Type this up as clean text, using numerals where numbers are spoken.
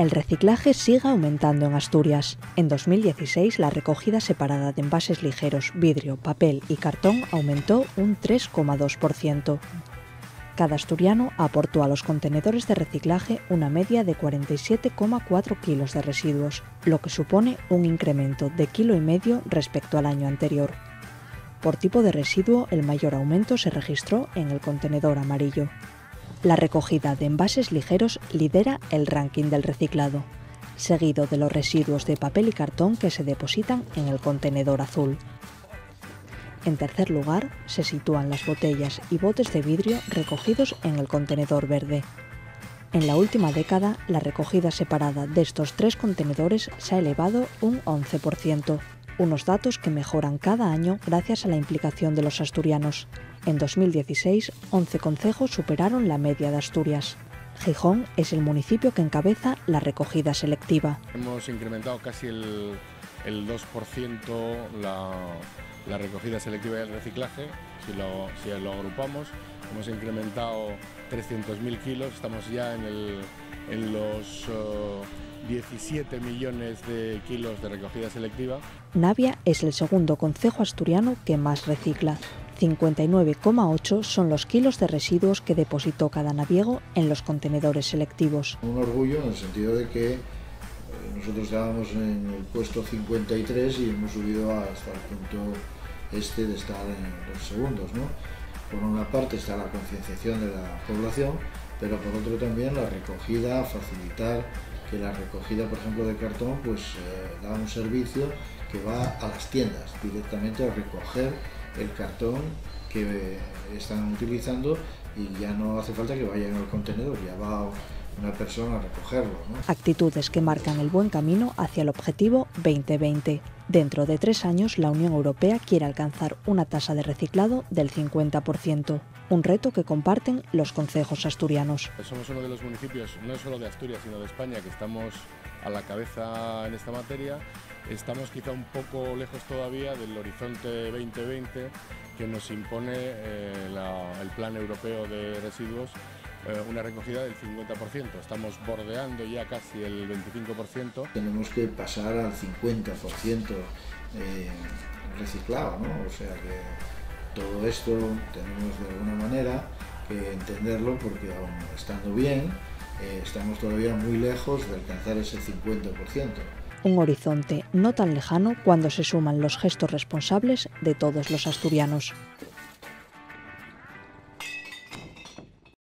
El reciclaje sigue aumentando en Asturias. En 2016, la recogida separada de envases ligeros, vidrio, papel y cartón aumentó un 3,2%. Cada asturiano aportó a los contenedores de reciclaje una media de 47,4 kilos de residuos, lo que supone un incremento de 1,5 kilos respecto al año anterior. Por tipo de residuo, el mayor aumento se registró en el contenedor amarillo. La recogida de envases ligeros lidera el ranking del reciclado, seguido de los residuos de papel y cartón que se depositan en el contenedor azul. En tercer lugar, se sitúan las botellas y botes de vidrio recogidos en el contenedor verde. En la última década, la recogida separada de estos tres contenedores se ha elevado un 11%, unos datos que mejoran cada año gracias a la implicación de los asturianos. En 2016, 11 concejos superaron la media de Asturias. Gijón es el municipio que encabeza la recogida selectiva. Hemos incrementado casi el 2% la recogida selectiva y el reciclaje, si lo agrupamos. Hemos incrementado 300.000 kilos, estamos ya en los 17 millones de kilos de recogida selectiva. Navia es el segundo concejo asturiano que más recicla. 59,8 son los kilos de residuos que depositó cada naviego en los contenedores selectivos. Un orgullo en el sentido de que nosotros estábamos en el puesto 53 y hemos subido hasta el punto de estar en los segundos, ¿no? Por una parte está la concienciación de la población, pero por otro también la recogida, facilitar que la recogida, por ejemplo, de cartón, pues da un servicio que va a las tiendas directamente a recoger el cartón que están utilizando y ya no hace falta que vayan al contenedor, ya va una persona a recogerlo, ¿no? Actitudes que marcan el buen camino hacia el objetivo 2020. Dentro de 3 años, la Unión Europea quiere alcanzar una tasa de reciclado del 50%, un reto que comparten los concejos asturianos. Somos uno de los municipios, no solo de Asturias, sino de España, que estamos a la cabeza en esta materia. Estamos quizá un poco lejos todavía del horizonte 2020 que nos impone el Plan Europeo de Residuos, una recogida del 50%. Estamos bordeando ya casi el 25%. Tenemos que pasar al 50% reciclado, ¿no? O sea que todo esto tenemos de alguna manera que entenderlo porque aún estando bien, estamos todavía muy lejos de alcanzar ese 50%. Un horizonte no tan lejano cuando se suman los gestos responsables de todos los asturianos.